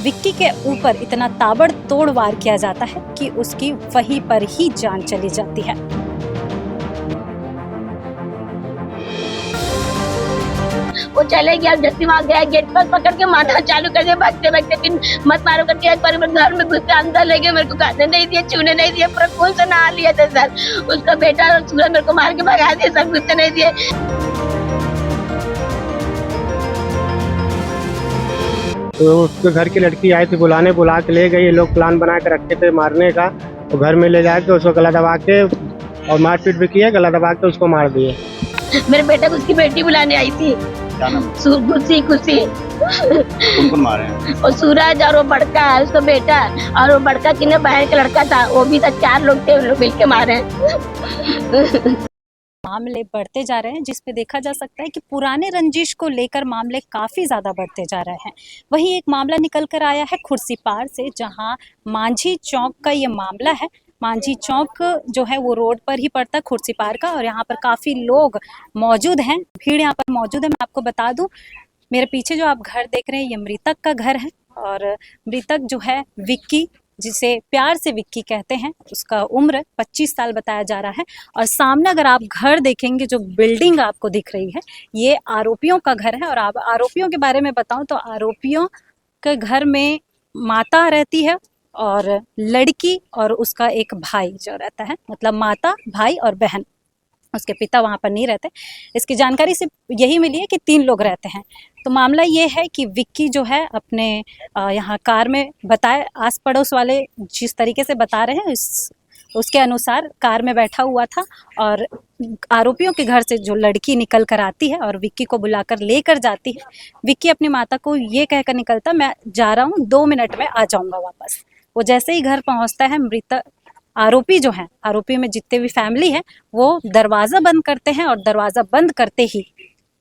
विक्की के ऊपर इतना ताबड़तोड़ वार किया जाता है कि उसकी वहीं पर ही जान चली जाती है। वो चले गया, जैसे वहाँ गया गेट पर पकड़ के मारना चालू कर दिया, भागते भागते फिर मत मारो करके एक बार घर में घुस के अंदर ले गए। मेरे को खाने नहीं दिए, छूने नहीं दिए, पूरा खून से नहा लिया था सर। उसका बेटा और सूरज मेरे को मार के भगा दिए, सब घुसने नहीं दिए। तो उसके घर की लड़की आई थी बुलाने, बुला के ले गई। ये लोग प्लान बना के रखे थे मारने का। तो घर में ले जाके उसको गला दबा के और मारपीट भी किया, गला दबा के उसको मार दिए। मेरे बेटे को उसकी बेटी बुलाने आई थी, खुशी खुशी। कौन मारे हैं? और सूरज और वो बड़का है उसका बेटा, और वो बड़का किन्ने बहन का लड़का था, वो भी 4 लोग थे, लोग मिल के मारे। मामले बढ़ते जा रहे हैं, जिसपे देखा जा सकता है कि पुराने रंजिश को लेकर मामले काफ़ी ज़्यादा बढ़ते जा रहे हैं। वहीं एक मामला निकल कर आया है खुर्सीपार से, जहां मांझी चौक का ये मामला है। मांझी चौक जो है वो रोड पर ही पड़ता है खुर्सीपार का, और यहाँ पर काफ़ी लोग मौजूद हैं, भीड़ यहाँ पर मौजूद है। मैं आपको बता दूं, मेरे पीछे जो आप घर देख रहे हैं ये मृतक का घर है, और मृतक जो है विक्की, जिसे प्यार से विक्की कहते हैं, उसका उम्र 25 साल बताया जा रहा है। और सामने अगर आप घर देखेंगे, जो बिल्डिंग आपको दिख रही है, ये आरोपियों का घर है। और आप आरोपियों के बारे में बताऊं तो आरोपियों के घर में माता रहती है और लड़की और उसका एक भाई जो रहता है, मतलब माता, भाई और बहन। उसके पिता वहाँ पर नहीं रहते। इसकी जानकारी सिर्फ यही मिली है कि 3 लोग रहते हैं। तो मामला ये है कि विक्की जो है अपने यहाँ कार में, बताए आस पड़ोस वाले जिस तरीके से बता रहे हैं, उसके अनुसार कार में बैठा हुआ था, और आरोपियों के घर से जो लड़की निकल कर आती है और विक्की को बुलाकर लेकर जाती है। विक्की अपनी माता को ये कहकर निकलता, मैं जा रहा हूँ, 2 मिनट में आ जाऊँगा वापस। वो जैसे ही घर पहुँचता है, मृतक आरोपी जो हैं, आरोपी में जितने भी फैमिली है, वो दरवाज़ा बंद करते हैं, और दरवाज़ा बंद करते ही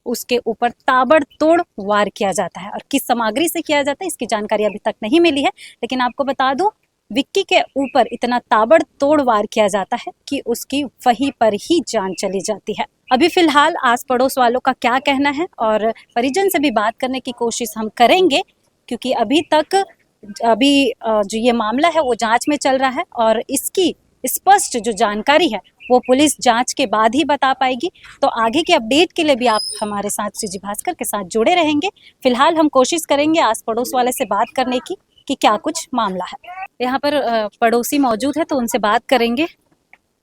उसके ऊपर ताबड़तोड़ वार किया जाता है। और किस सामग्री से किया जाता है इसकी जानकारी अभी तक नहीं मिली है, लेकिन आपको बता दूं, विक्की के ऊपर इतना ताबड़तोड़ वार किया जाता है कि उसकी वहीं पर ही जान चली जाती है। अभी फिलहाल आस पड़ोस वालों का क्या कहना है, और परिजन से भी बात करने की कोशिश हम करेंगे, क्योंकि अभी जो ये मामला है वो जांच में चल रहा है, और इसकी स्पष्ट जो जानकारी है वो पुलिस जांच के बाद ही बता पाएगी। तो आगे के अपडेट के लिए भी आप हमारे साथ सीजी भास्कर के साथ जुड़े रहेंगे। फिलहाल हम कोशिश करेंगे आस पड़ोस वाले से बात करने की कि क्या कुछ मामला है। यहाँ पर पड़ोसी मौजूद है, तो उनसे बात करेंगे।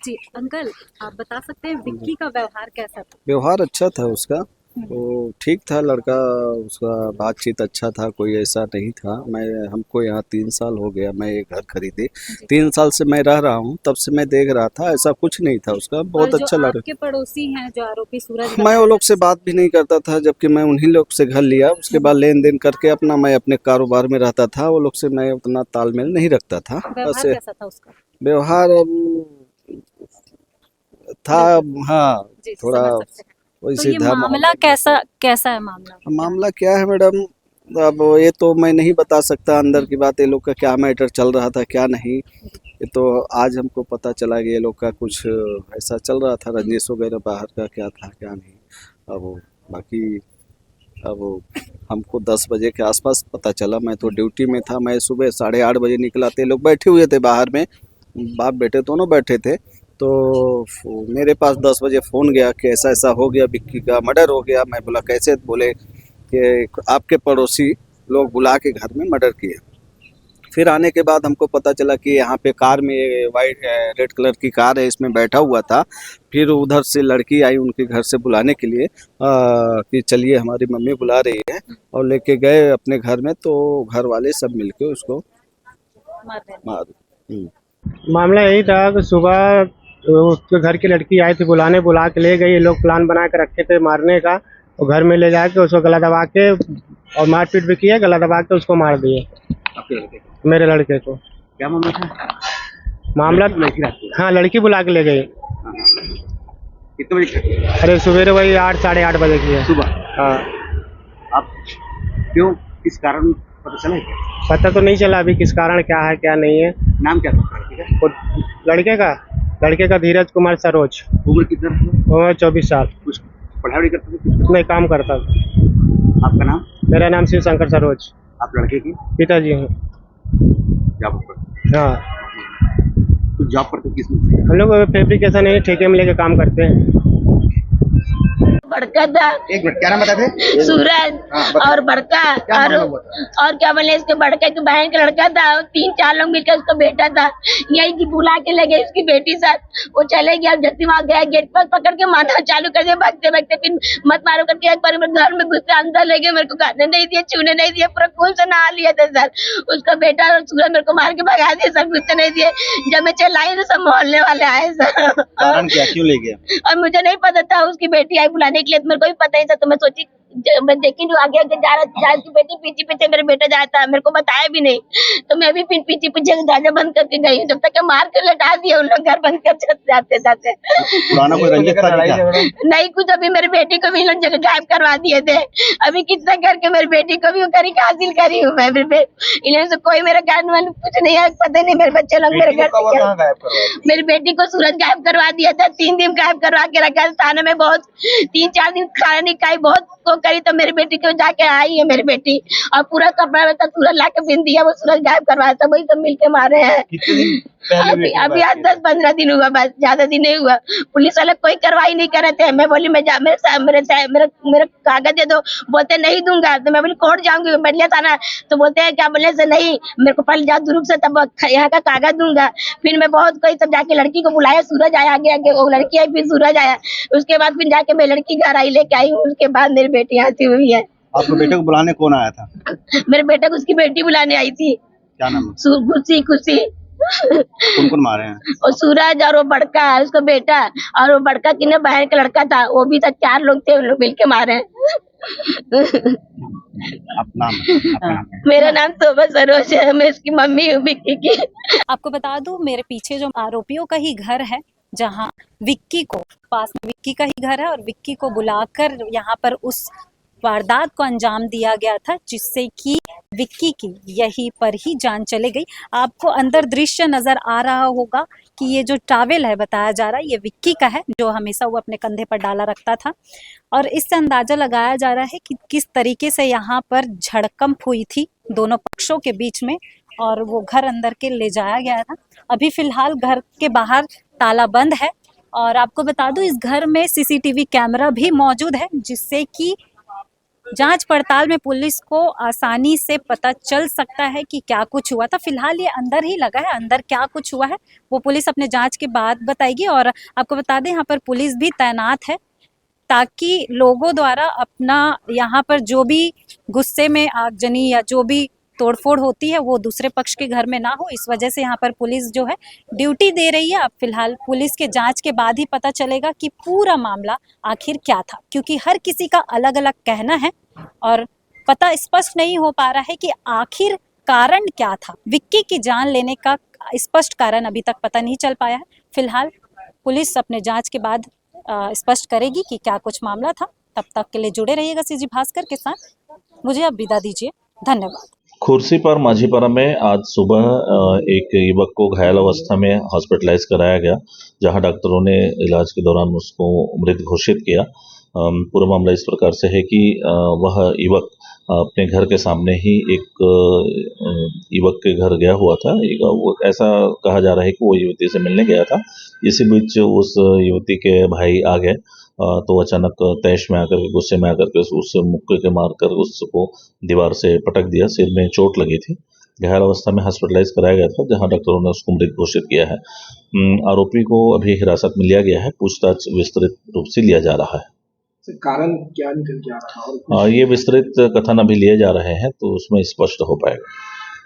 जी अंकल, आप बता सकते हैं विक्की का व्यवहार कैसा था? व्यवहार अच्छा था उसका, वो ठीक था लड़का, उसका बातचीत अच्छा था, कोई ऐसा नहीं था। हमको यहाँ 3 साल हो गया, मैं ये घर खरीदे 3 साल से मैं रह रहा हूँ, तब से मैं देख रहा था, ऐसा कुछ नहीं था उसका। बहुत अच्छा लड़का। आपके पड़ोसी हैं जो आरोपी सूरज, मैं वो लोग से बात भी नहीं करता था, जबकि मैं उन्हीं लोग से घर लिया। उसके बाद लेन देन करके मैं अपने कारोबार में रहता था। वो लोग से मैं उतना तालमेल नहीं रखता था। व्यवहार कैसा था उसका? व्यवहार था, हाँ, थोड़ा वैसे तो ये मामला कैसा है? मामला क्या है मैडम, अब ये तो मैं नहीं बता सकता अंदर की बात, ये लोग का क्या मैटर चल रहा था क्या नहीं। ये तो आज हमको पता चला कि ये लोग का कुछ ऐसा चल रहा था, रंजिश वगैरह बाहर का क्या था क्या नहीं। अब बाकी हमको 10 बजे के आसपास पता चला। मैं तो ड्यूटी में था, मैं सुबह 8:30 बजे निकला थे। लोग बैठे हुए थे बाहर में, बाप बेटे दोनों बैठे थे। तो मेरे पास 10 बजे फ़ोन गया कि ऐसा ऐसा हो गया, विक्की का मर्डर हो गया। मैं बोला कैसे? बोले कि आपके पड़ोसी लोग बुला के घर में मर्डर किए। फिर आने के बाद हमको पता चला कि यहाँ पे कार में रेड कलर की कार है, इसमें बैठा हुआ था। फिर उधर से लड़की आई उनके घर से बुलाने के लिए कि चलिए हमारी मम्मी बुला रही है, और लेके गए अपने घर में। तो घर वाले सब मिलके उसको मार। मामला यही था कि सुबह उसके घर की लड़की आई थी बुलाने, बुला के ले गई। ये लोग प्लान बना के रखे थे मारने का। और घर में ले जाके उसको गला दबा के और मारपीट भी किया, गला दबा के उसको मार दिए। आपके लड़के को? मेरे लड़के को। क्या मामला था? मामला हाँ, लड़की बुला के ले गई। कितने बजे? अरे सवेरे वही 8 साढ़े 8 बजे की है सुबह। हाँ। आप क्यों, किस कारण पता चला? पता तो नहीं चला अभी किस कारण, क्या है क्या नहीं है। नाम क्या था लड़के का धीरज कुमार सरोज। उम्र कितना है? उम्र 24 साल। कुछ पढ़ाई करते थे? नहीं, काम करता था। आपका नाम? मेरा नाम शिव शंकर सरोज। आप लड़के की पिताजी हैं। जॉब पर? हाँ, तो जॉब पर तो किस में? हम लोग फैब्रिकेशन है, ठेके में लेके काम करते हैं। बड़का था एक मिनट, क्या नाम बताते? सूरज हाँ, बताओ। और बड़का क्या और मामला हुआ था? और क्या बोले इसके बड़के की बहन का लड़का था, 3-4 लोग मिलकर उसका बेटा था, यही की बुला के लगे उसकी बेटी साथ। वो चले गया, जैसे वहां गया गेट पर पकड़ के मारना चालू कर दिया, भागते भागते फिर मत मारो करके एक बार मेरे घर में घुस के अंदर ले गए, मेरे को खाने नहीं दिया, छूने नहीं दिया, पूरा खून से नहा लिया था सर। उसका बेटा और सूरज मेरे को मार के भगा दिया सर, घुसने नहीं दिए। जब मैं चलाई तो सब मोहल्ले वाले आए सर, कारण क्या, क्यों ले गया? और मुझे नहीं पता था उसकी बेटी आई बुलाने के लिए, तो मेरे को भी पता ही था। तो मैं सोची मैं देखी जो आगे आगे जा रहा की बेटी पीछे पीछे मेरे बेटा जाता, मेरे को बताया भी नहीं, तो मैं भी फिर पीछे पीछे दरवाजा बंद करके गई, जब तक मार के लटा दिया उन लोग, घर बंद कर जाते जाते। पुराना कोई रंजिश था क्या? नहीं कुछ, अभी मेरी बेटी को भी इन लोग जगह गायब करवा दिए थे, अभी कितना करके मेरी बेटी को भी करी हासिल करी हूँ मैं। इन से कोई मेरा ज्ञान वान कुछ नहीं है, पता नहीं मेरे बच्चे लोग मेरे घर से। मेरी बेटी को सूरज गायब करवा दिया था, 3 दिन गायब करवा के रखा थाने में, बहुत 3-4 दिन खाना नहीं खाई, बहुत को करी, तो मेरी बेटी को जाके आई है मेरी बेटी, और पूरा कपड़ा में सूरज ला के बिन दिया, वो सूरज गायब करवाया था, वही सब मिलके मारे हैं। कितने दिन पहले? अभी आज 10-15 दिन हुआ, बस ज्यादा दिन नहीं हुआ। पुलिस वाले कोई कार्रवाई नहीं कर रहे थे। मैं बोली मैं मेरे कागज दे दो, बोलते नहीं दूंगा। तो मैं बोली कोर्ट जाऊंगी बलिया थाना, तो बोलते हैं क्या बोले से नहीं, मेरे को पहले जा दुरुक से तब यहाँ का कागज दूंगा। फिर मैं बहुत कोई सब जाके लड़की को बुलाया, सूरज आया, आगे आगे वो लड़की आई, फिर सूरज आया, उसके बाद फिर जाके मैं लड़की घर आई, लेके आई हूँ, उसके बाद मेरी बेटी आती हुई है। आपके बेटे को बुलाने कौन आया था? मेरे बेटे को उसकी बेटी बुलाने आई थी, क्या नाम है? खुशी। कौन कौन मारे हैं? और सूरज और वो बड़का उसका बेटा, और वो बड़का की ना बहन का लड़का था, वो भी था, 4 लोग थे, उन लोग मिलके मारे। आप नाम? मेरा नाम शोभा सरोज है, मैं इसकी मम्मी हूँ विक्की की। आपको बता दूं, मेरे पीछे जो आरोपियों का ही घर है, जहां विक्की को, पास में विक्की का ही घर है, और विक्की को बुलाकर यहाँ पर उस वारदात को अंजाम दिया गया था, जिससे कि विक्की की यहीं पर ही जान चली गई। आपको अंदर दृश्य नजर आ रहा होगा कि ये जो टॉवेल है बताया जा रहा है, ये विक्की का है, जो हमेशा वो अपने कंधे पर डाला रखता था। और इससे अंदाजा लगाया जा रहा है कि किस तरीके से यहाँ पर झड़कंप हुई थी दोनों पक्षों के बीच में, और वो घर अंदर के ले जाया गया था। अभी फिलहाल घर के बाहर ताला बंद है, और आपको बता दूं, इस घर में सीसीटीवी कैमरा भी मौजूद है, जिससे कि जांच पड़ताल में पुलिस को आसानी से पता चल सकता है कि क्या कुछ हुआ था। फिलहाल ये अंदर ही लगा है, अंदर क्या कुछ हुआ है वो पुलिस अपने जांच के बाद बताएगी। और आपको बता दें, यहाँ पर पुलिस भी तैनात है, ताकि लोगों द्वारा अपना यहाँ पर जो भी गुस्से में आगजनी या जो भी तोड़फोड़ होती है वो दूसरे पक्ष के घर में ना हो, इस वजह से यहाँ पर पुलिस जो है ड्यूटी दे रही है। अब फिलहाल पुलिस के जांच के बाद ही पता चलेगा कि पूरा मामला आखिर क्या था, क्योंकि हर किसी का अलग अलग कहना है और पता स्पष्ट नहीं हो पा रहा है कि आखिर कारण क्या था। विक्की की जान लेने का स्पष्ट कारण अभी तक पता नहीं चल पाया है। फिलहाल पुलिस अपने जांच के बाद स्पष्ट करेगी कि क्या कुछ मामला था। तब तक के लिए जुड़े रहिएगा सीजी भास्कर के साथ। मुझे अब विदा दीजिए, धन्यवाद। खुर्सीपार माझीपारा में आज सुबह एक युवक को घायल अवस्था में हॉस्पिटलाइज कराया गया, जहां डॉक्टरों ने इलाज के दौरान उसको मृत घोषित किया। पूरा मामला इस प्रकार से है कि वह युवक अपने घर के सामने ही एक युवक के घर गया हुआ था। वो ऐसा कहा जा रहा है कि वो युवती से मिलने गया था। इसी बीच उस युवती के भाई आ गए, तो अचानक तैश में आकर के, गुस्से में आकर के उससे मुक्के के मारकर उसको दीवार से पटक दिया। सिर में चोट लगी थी। घायल अवस्था में हॉस्पिटलाइज कराया गया था, जहां डॉक्टरों ने उसको मृत घोषित किया है। आरोपी को अभी हिरासत में लिया गया है, पूछताछ विस्तृत रूप से लिया जा रहा है। कारण क्या निकल के आ रहा है? ये विस्तृत कथन अभी लिए जा रहे हैं, तो उसमें स्पष्ट हो पाएगा।